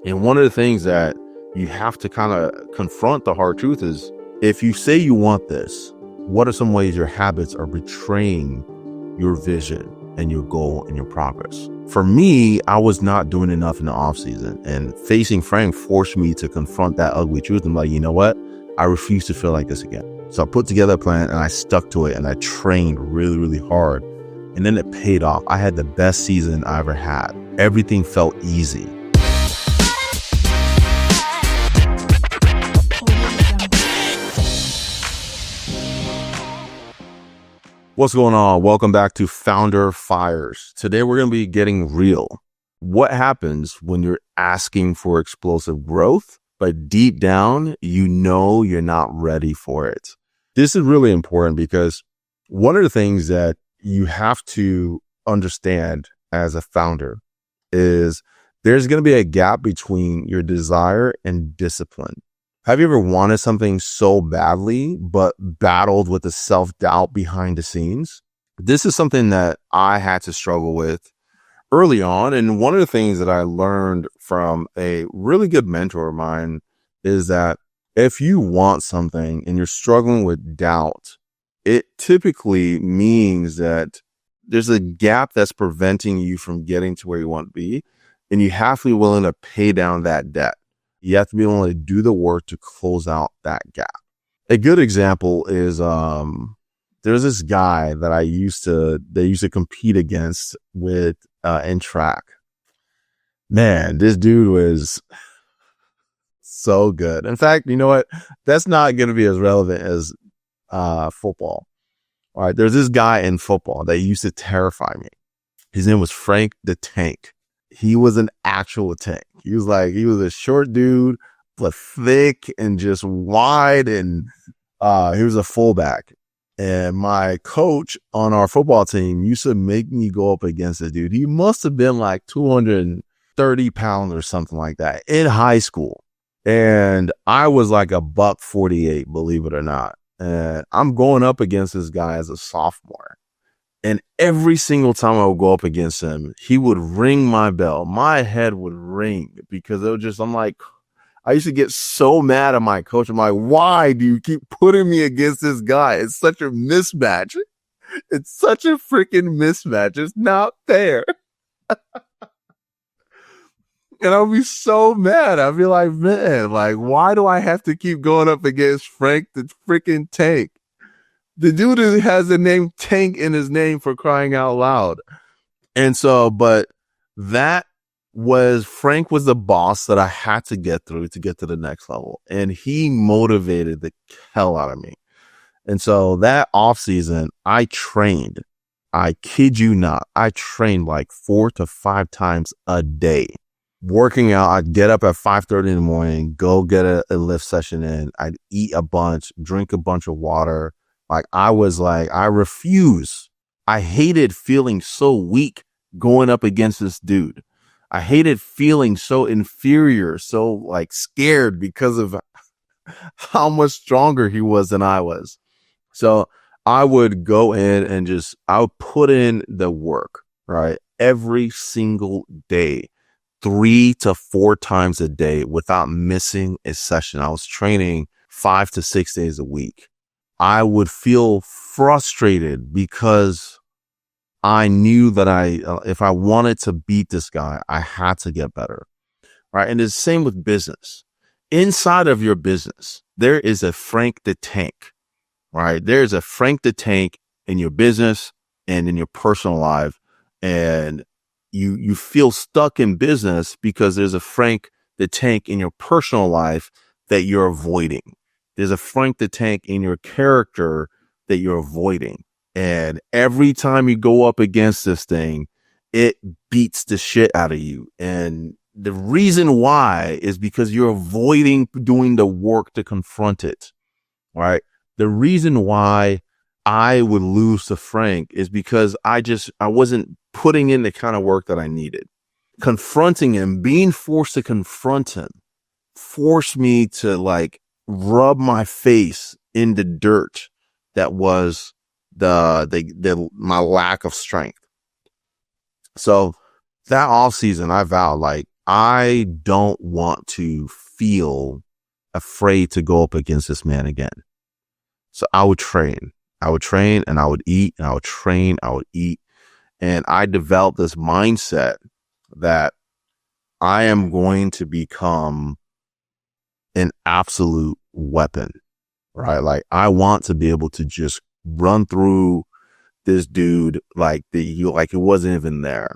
And one of the things that you have to kind of confront the hard truth is, if you say you want this, what are some ways your habits are betraying your vision and your goal and your progress? For me, I was not doing enough in the off season, and facing Frank forced me to confront that ugly truth. I'm like, you know what? I refuse to feel like this again. So I put together a plan and I stuck to it, and I trained really, really hard. And then it paid off. I had the best season I ever had. Everything felt easy. What's going on? Welcome back to Founder Fires. Today we're going to be getting real. What happens when you're asking for explosive growth, but deep down, you know you're not ready for it? This is really important because one of the things that you have to understand as a founder is there's going to be a gap between your desire and discipline. Have you ever wanted something so badly, but battled with the self-doubt behind the scenes? This is something that I had to struggle with early on. And one of the things that I learned from a really good mentor of mine is that if you want something and you're struggling with doubt, it typically means that there's a gap that's preventing you from getting to where you want to be. And you have to be willing to pay down that debt. You have to be willing to do the work to close out that gap. A good example is there's this guy that they used to compete against with in track. Man, this dude was so good. In fact, you know what? That's not going to be as relevant as football. All right, there's this guy in football that used to terrify me. His name was Frank the Tank. He was an actual tank. He was a short dude, but thick and just wide. And he was a fullback. And my coach on our football team used to make me go up against this dude. He must have been like 230 pounds or something like that in high school. And I was like a $148, believe it or not. And I'm going up against this guy as a sophomore. And every single time I would go up against him, he would ring my bell. My head would ring because I used to get so mad at my coach. I'm like, why do you keep putting me against this guy? It's such a mismatch. It's such a freaking mismatch. It's not fair. And I'll be so mad. I'll be like, man, why do I have to keep going up against Frank the freaking Tank? The dude has the name Tank in his name, for crying out loud. And so, but Frank was the boss that I had to get through to get to the next level. And he motivated the hell out of me. And so that off season, I trained. I kid you not. I trained like 4 to 5 times a day. Working out, I'd get up at 5:30 in the morning, go get a lift session in. I'd eat a bunch, drink a bunch of water. I refuse. I hated feeling so weak going up against this dude. I hated feeling so inferior, so scared because of how much stronger he was than I was. So I would go in and I would put in the work, right? Every single day, 3 to 4 times a day without missing a session. I was training 5 to 6 days a week. I would feel frustrated because I knew that if I wanted to beat this guy, I had to get better, right? And it's the same with business. Inside of your business, there is a Frank the Tank, right? There's a Frank the Tank in your business and in your personal life. And you feel stuck in business because there's a Frank the Tank in your personal life that you're avoiding. There's a Frank the Tank in your character that you're avoiding. And every time you go up against this thing, it beats the shit out of you. And the reason why is because you're avoiding doing the work to confront it, right? The reason why I would lose to Frank is because I wasn't putting in the kind of work that I needed. Confronting him, being forced to confront him, forced me to rub my face in the dirt that was my lack of strength. So that off season, I vowed I don't want to feel afraid to go up against this man again. So I would train. I would train and I would eat and I would train. I would eat. And I developed this mindset that I am going to become an absolute weapon, right? Like I want to be able to just run through this dude like it wasn't even there.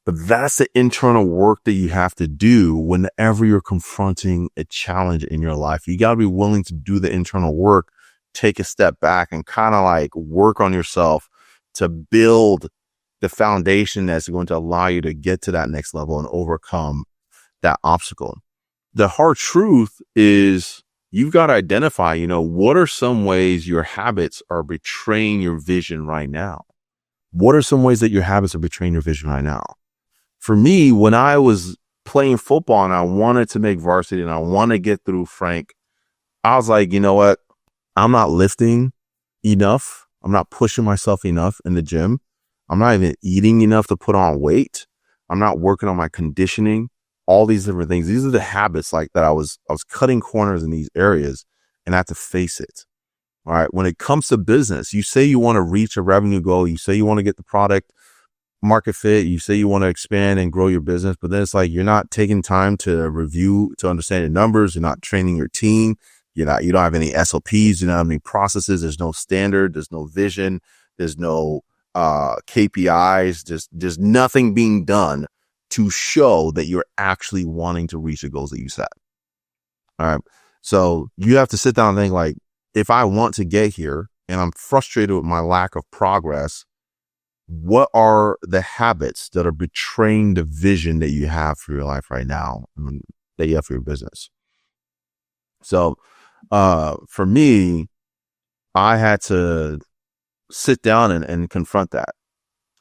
But that's the internal work that you have to do whenever you're confronting a challenge in your life. You got to be willing to do the internal work, take a step back and kind of like work on yourself to build the foundation that's going to allow you to get to that next level and overcome that obstacle. The hard truth is you've got to identify, what are some ways your habits are betraying your vision right now? What are some ways that your habits are betraying your vision right now? For me, when I was playing football and I wanted to make varsity and I want to get through Frank, I was like, you know what? I'm not lifting enough. I'm not pushing myself enough in the gym. I'm not even eating enough to put on weight. I'm not working on my conditioning, all these different things. These are the habits like that I was cutting corners in these areas and I have to face it. All right. When it comes to business, you say you want to reach a revenue goal. You say you want to get the product market fit. You say you want to expand and grow your business, but then it's like you're not taking time to review, to understand your numbers. You're not training your team. You don't have any SOPs. You don't have any processes. There's no standard. There's no vision. There's no KPIs. There's nothing being done to show that you're actually wanting to reach the goals that you set. All right. So you have to sit down and think like, if I want to get here and I'm frustrated with my lack of progress, what are the habits that are betraying the vision that you have for your life right now, that you have for your business? So, for me, I had to sit down and confront that.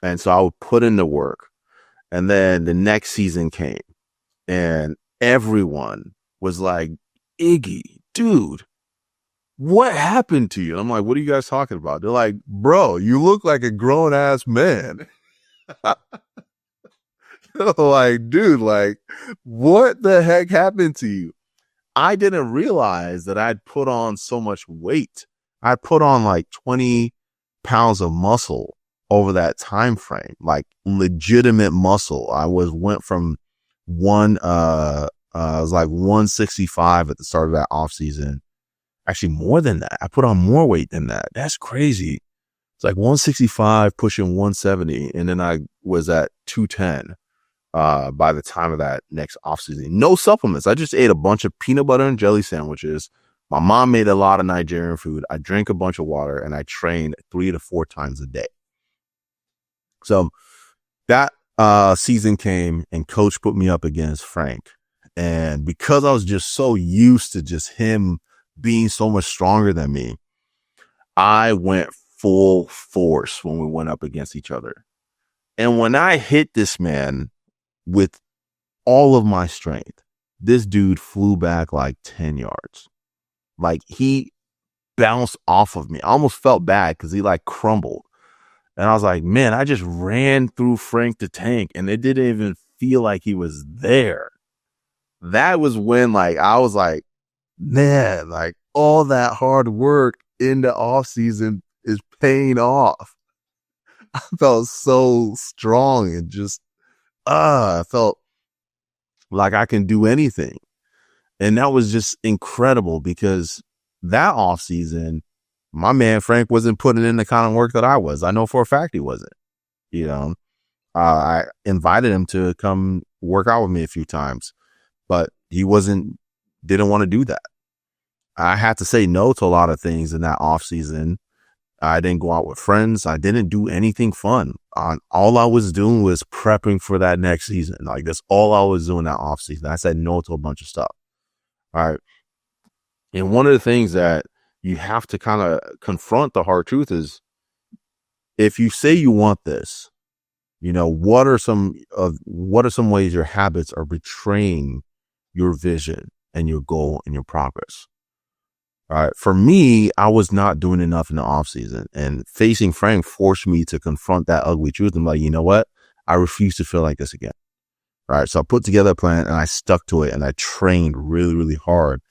And so I would put in the work. And then the next season came and everyone was like, Iggy, dude, what happened to you? And I'm like, what are you guys talking about? They're like, bro, you look like a grown ass man. Like, dude, like, what the heck happened to you? I didn't realize that I'd put on so much weight. I put on like 20 pounds of muscle over that time frame, like legitimate muscle. Went from I was like 165 at the start of that off season. Actually, more than that. I put on more weight than that. That's crazy. It's like 165 pushing 170. And then I was at 210 by the time of that next off season. No supplements. I just ate a bunch of peanut butter and jelly sandwiches. My mom made a lot of Nigerian food. I drank a bunch of water and I trained 3 to 4 times a day. So that season came and coach put me up against Frank. And because I was just so used to just him being so much stronger than me, I went full force when we went up against each other. And when I hit this man with all of my strength, this dude flew back like 10 yards. Like he bounced off of me. I almost felt bad because he like crumbled. And I was like, man, I just ran through Frank the Tank and it didn't even feel like he was there. That was when like, I was like, man, like all that hard work in the off season is paying off. I felt so strong and just, I felt like I can do anything. And that was just incredible because that off season, my man Frank wasn't putting in the kind of work that I was. I know for a fact he wasn't. I invited him to come work out with me a few times, but he didn't want to do that. I had to say no to a lot of things in that off season. I didn't go out with friends. I didn't do anything fun. All I was doing was prepping for that next season. Like that's all I was doing that off season. I said no to a bunch of stuff. All right. And one of the things that you have to kind of confront the hard truth is if you say you want this, what are some ways your habits are betraying your vision and your goal and your progress? All right. For me, I was not doing enough in the off season, and facing Frank forced me to confront that ugly truth. I'm like, you know what? I refuse to feel like this again. right? So I put together a plan and I stuck to it and I trained really, really hard.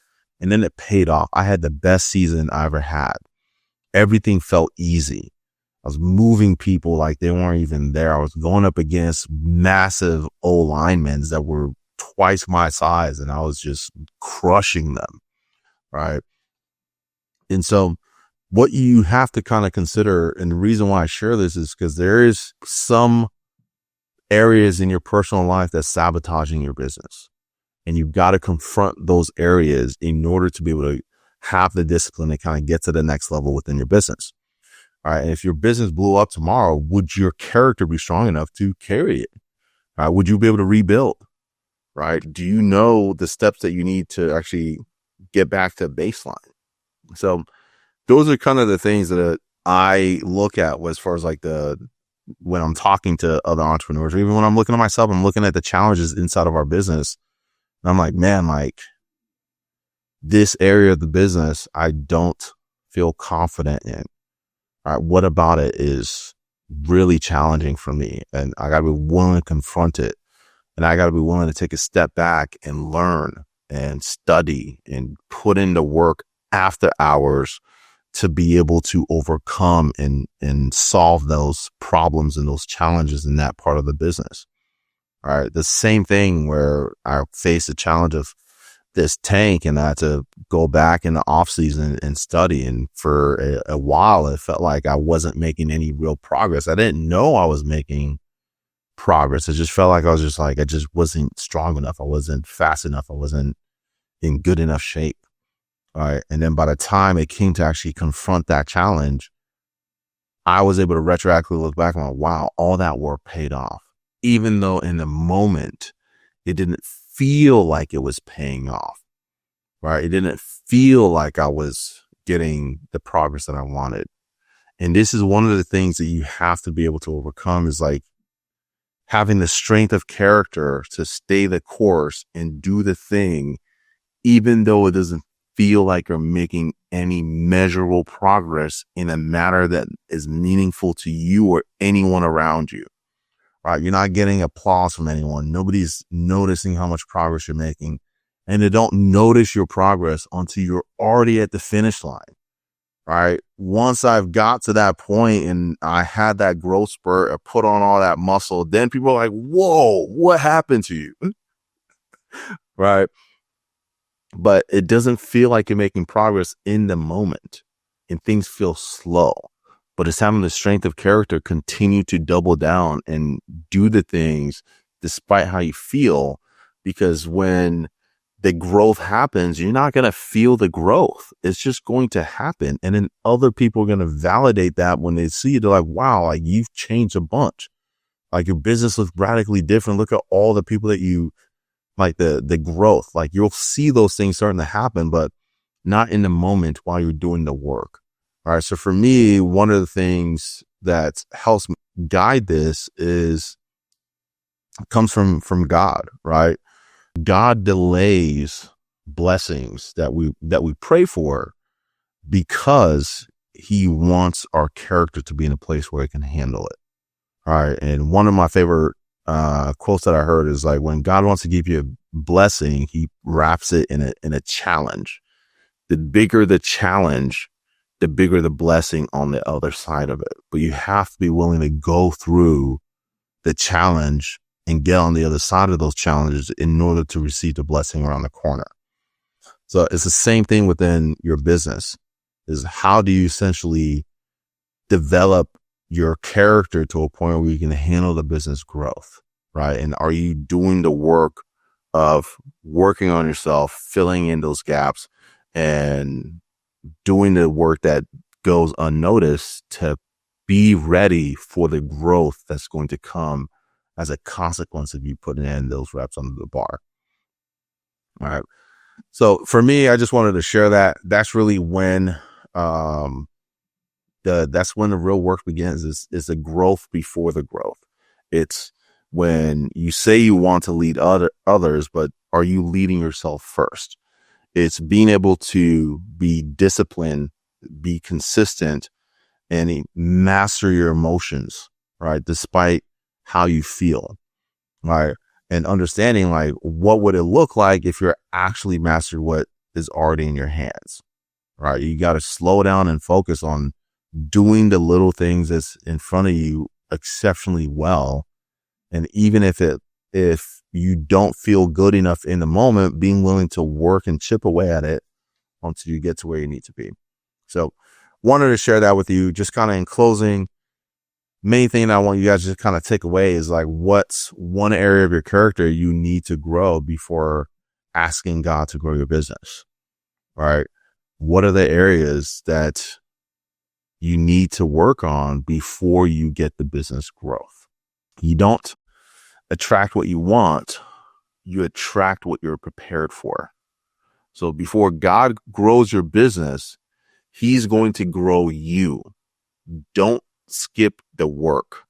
And then it paid off. I had the best season I ever had. Everything felt easy. I was moving people like they weren't even there. I was going up against massive O linemen that were twice my size and I was just crushing them, right? And so what you have to kind of consider, and the reason why I share this is because there is some areas in your personal life that's sabotaging your business. And you've got to confront those areas in order to be able to have the discipline to kind of get to the next level within your business. All right. And if your business blew up tomorrow, would your character be strong enough to carry it? All right. Would you be able to rebuild? Right. Do you know the steps that you need to actually get back to baseline? So those are kind of the things that I look at as far as like when I'm talking to other entrepreneurs, or even when I'm looking at myself, I'm looking at the challenges inside of our business. And I'm like, man, like this area of the business, I don't feel confident in. All right. What about it is really challenging for me? And I got to be willing to confront it. And I got to be willing to take a step back and learn and study and put in the work after hours to be able to overcome and solve those problems and those challenges in that part of the business. All right. The same thing where I faced the challenge of this tank and I had to go back in the off season and study. And for a while, it felt like I wasn't making any real progress. I didn't know I was making progress. It just felt like I just wasn't strong enough. I wasn't fast enough. I wasn't in good enough shape. All right. And then by the time it came to actually confront that challenge, I was able to retroactively look back and like, wow, all that work paid off. Even though in the moment, it didn't feel like it was paying off, right? It didn't feel like I was getting the progress that I wanted. And this is one of the things that you have to be able to overcome is like having the strength of character to stay the course and do the thing, even though it doesn't feel like you're making any measurable progress in a manner that is meaningful to you or anyone around you. Right? You're not getting applause from anyone. Nobody's noticing how much progress you're making. And they don't notice your progress until you're already at the finish line. Right? Once I've got to that point and I had that growth spurt, I put on all that muscle, then people are like, whoa, what happened to you? Right? But it doesn't feel like you're making progress in the moment and things feel slow. But it's having the strength of character, continue to double down and do the things despite how you feel. Because when the growth happens, you're not going to feel the growth. It's just going to happen. And then other people are going to validate that when they see it. They're like, wow, like you've changed a bunch. Like your business looks radically different. Look at all the people that you like, the growth. Like you'll see those things starting to happen, but not in the moment while you're doing the work. All right. So for me, one of the things that helps me guide this comes from God, right? God delays blessings that we pray for because he wants our character to be in a place where it can handle it. All right. And one of my favorite quotes that I heard is like, when God wants to give you a blessing, he wraps it in a challenge. The bigger the challenge, the bigger the blessing on the other side of it. But you have to be willing to go through the challenge and get on the other side of those challenges in order to receive the blessing around the corner. So it's the same thing within your business, is how do you essentially develop your character to a point where you can handle the business growth, right? And are you doing the work of working on yourself, filling in those gaps and doing the work that goes unnoticed to be ready for the growth that's going to come as a consequence of you putting in those reps under the bar. All right. So for me, I just wanted to share that. That's really when, that's when the real work begins is the growth before the growth. It's when you say you want to lead others, but are you leading yourself first? It's being able to be disciplined, be consistent, and master your emotions, right? Despite how you feel, right? and understanding like what would it look like if you're actually mastered what is already in your hands, right? You got to slow down and focus on doing the little things that's in front of you exceptionally well. And even if you don't feel good enough in the moment, being willing to work and chip away at it until you get to where you need to be. So wanted to share that with you. Just kind of in closing, main thing I want you guys to just kind of take away is like, what's one area of your character you need to grow before asking God to grow your business, right? What are the areas that you need to work on before you get the business growth? You don't attract what you want, you attract what you're prepared for. So before God grows your business, he's going to grow you. Don't skip the work.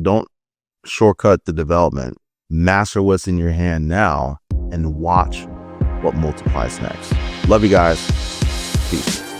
Don't shortcut the development. Master what's in your hand now and watch what multiplies next. Love you guys. Peace.